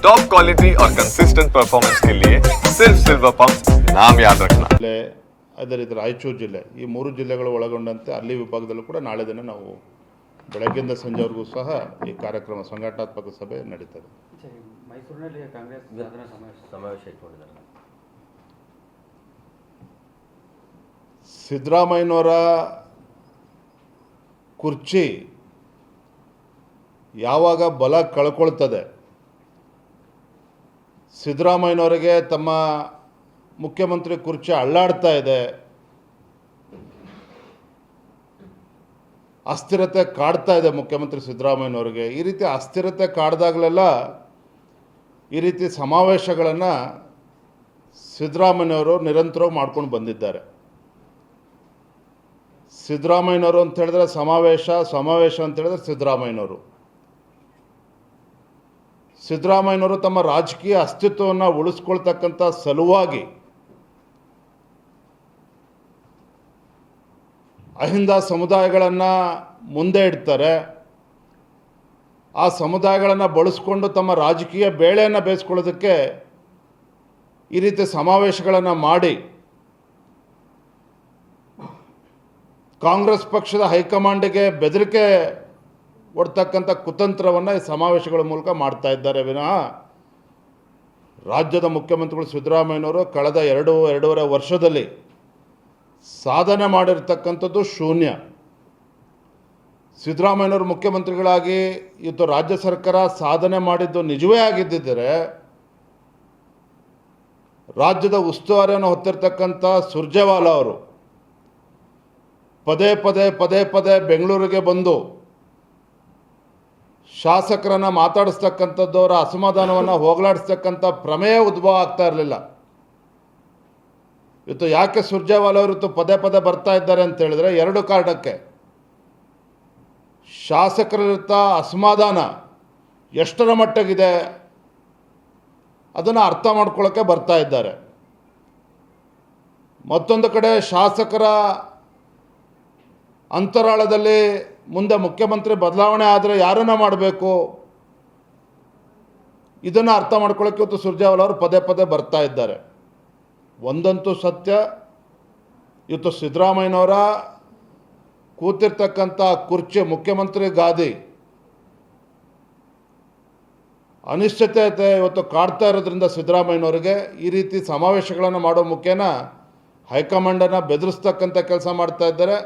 Top quality और consistent performance के लिए सिर्फ सिल्वर पंप नाम याद रखना। ಅದೇ ರೀತಿ ರಾಯಚೂರು ಜಿಲ್ಲೆ ಈ 3 ಜಿಲ್ಲೆಗಳು ಒಳಗೊಂಡಂತೆ ಅಲ್ಲಿ ವಿಭಾಗದಲ್ಲೂ ಕೂಡ ನಾಳೆ ದಿನ ನಾವು ಬೆಳಗ್ಗೆಯಿಂದ ಸಂಜೆವರೆಗೂ ಸಹ ಈ ಕಾರ್ಯಕ್ರಮ ಸಂಘಟನಾತ್ಮಕ ಸಭೆ ನಡೀತದೆ. ಮೈಸೂರಿನಲ್ಲಿ ಕಾಂಗ್ರೆಸ್ ಸಮಾವೇಶ ಇಟ್ಕೊಂಡಿದ್ದಾರೆ. ಸಿದ್ದರಾಮಯ್ಯನವರ ಕುರ್ಚಿ ಯಾವಾಗ ಬಲ ಕಳ್ಕೊಳ್ತದೆ, ಸಿದ್ದರಾಮಯ್ಯನವರಿಗೆ ತಮ್ಮ ಮುಖ್ಯಮಂತ್ರಿ ಕುರ್ಚಿ ಅಳ್ಳಾಡ್ತಾ ಇದೆ, ಅಸ್ಥಿರತೆ ಕಾಡ್ತಾ ಇದೆ ಮುಖ್ಯಮಂತ್ರಿ ಸಿದ್ದರಾಮಯ್ಯನವರಿಗೆ, ಈ ರೀತಿ ಅಸ್ಥಿರತೆ ಕಾಡ್ದಾಗಲೆಲ್ಲ ಈ ರೀತಿ ಸಮಾವೇಶಗಳನ್ನು ಸಿದ್ದರಾಮಯ್ಯನವರು ನಿರಂತರವಾಗಿ ಮಾಡ್ಕೊಂಡು ಬಂದಿದ್ದಾರೆ. ಸಿದ್ದರಾಮಯ್ಯನವರು ಅಂತ ಹೇಳಿದ್ರೆ ಸಮಾವೇಶ ಅಂತ ಹೇಳಿದ್ರೆ ಸಿದ್ದರಾಮಯ್ಯನವರು ತಮ್ಮ ರಾಜಕೀಯ ಅಸ್ತಿತ್ವವನ್ನು ಉಳಿಸ್ಕೊಳ್ತಕ್ಕಂಥ ಸಲುವಾಗಿ ಅಹಿಂದ ಸಮುದಾಯಗಳನ್ನು ಮುಂದೆ ಇಡ್ತಾರೆ. ಆ ಸಮುದಾಯಗಳನ್ನು ಬಳಸ್ಕೊಂಡು ತಮ್ಮ ರಾಜಕೀಯ ಬೇಳೆಯನ್ನು ಬೇಯಿಸ್ಕೊಳ್ಳೋದಕ್ಕೆ ಈ ರೀತಿ ಸಮಾವೇಶಗಳನ್ನು ಮಾಡಿ ಕಾಂಗ್ರೆಸ್ ಪಕ್ಷದ ಹೈಕಮಾಂಡಿಗೆ ಬೆದರಿಕೆ ಕೊಡ್ತಕ್ಕಂಥ ಕುತಂತ್ರವನ್ನು ಈ ಸಮಾವೇಶಗಳ ಮೂಲಕ ಮಾಡ್ತಾ ಇದ್ದಾರೆ ವಿನಃ ರಾಜ್ಯದ ಮುಖ್ಯಮಂತ್ರಿಗಳು ಸಿದ್ದರಾಮಯ್ಯನವರು ಕಳೆದ ಎರಡೂವರೆ ವರ್ಷದಲ್ಲಿ ಸಾಧನೆ ಮಾಡಿರ್ತಕ್ಕಂಥದ್ದು ಶೂನ್ಯ. ಸಿದ್ದರಾಮಯ್ಯನವರು ಮುಖ್ಯಮಂತ್ರಿಗಳಾಗಿ ಇವತ್ತು ರಾಜ್ಯ ಸರ್ಕಾರ ಸಾಧನೆ ಮಾಡಿದ್ದು ನಿಜವೇ ಆಗಿದ್ದರೆ ರಾಜ್ಯದ ಉಸ್ತುವಾರಿಯನ್ನು ಹೊತ್ತಿರ್ತಕ್ಕಂಥ ಸುರ್ಜೇವಾಲಾ ಅವರು ಪದೇ ಪದೇ ಬೆಂಗಳೂರಿಗೆ ಬಂದು ಶಾಸಕರನ್ನು ಮಾತಾಡಿಸ್ತಕ್ಕಂಥದ್ದು, ಅವರ ಅಸಮಾಧಾನವನ್ನು ಹೋಗಲಾಡಿಸ್ತಕ್ಕಂಥ ಪ್ರಮೇಯ ಉದ್ಭವ ಆಗ್ತಾ ಇರಲಿಲ್ಲ. ಇವತ್ತು ಯಾಕೆ ಸುರ್ಜೇವಾಲಾ ಅವರು ಇವತ್ತು ಪದೇ ಬರ್ತಾ ಇದ್ದಾರೆ ಅಂತ ಹೇಳಿದ್ರೆ 2 ಕಾರಣಕ್ಕೆ. ಶಾಸಕರಿರ್ತ ಅಸಮಾಧಾನ ಎಷ್ಟರ ಮಟ್ಟಿಗಿದೆ ಅದನ್ನು ಅರ್ಥ ಮಾಡ್ಕೊಳ್ಳೋಕ್ಕೆ ಬರ್ತಾ ಇದ್ದಾರೆ. ಮತ್ತೊಂದು ಕಡೆ ಶಾಸಕರ ಅಂತರಾಳದಲ್ಲಿ ಮುಂದೆ ಮುಖ್ಯಮಂತ್ರಿ ಬದಲಾವಣೆ ಆದರೆ ಯಾರನ್ನ ಮಾಡಬೇಕು ಇದನ್ನು ಅರ್ಥ ಮಾಡ್ಕೊಳ್ಳೋಕ್ಕೆ ಇವತ್ತು ಸುರ್ಜೇವಾಲಾ ಅವರು ಪದೇ ಬರ್ತಾ ಇದ್ದಾರೆ. ಒಂದಂತೂ ಸತ್ಯ, ಇವತ್ತು ಸಿದ್ದರಾಮಯ್ಯನವರ ಕೂತಿರ್ತಕ್ಕಂಥ ಕುರ್ಚಿ ಮುಖ್ಯಮಂತ್ರಿ ಗಾದಿ ಅನಿಶ್ಚಿತತೆ ಇವತ್ತು ಕಾಡ್ತಾ ಇರೋದ್ರಿಂದ ಸಿದ್ದರಾಮಯ್ಯನವರಿಗೆ ಈ ರೀತಿ ಸಮಾವೇಶಗಳನ್ನು ಮಾಡೋ ಮುಖೇನ ಹೈಕಮಾಂಡನ್ನು ಬೆದರಿಸ್ತಕ್ಕಂಥ ಕೆಲಸ ಮಾಡ್ತಾ ಇದ್ದಾರೆ.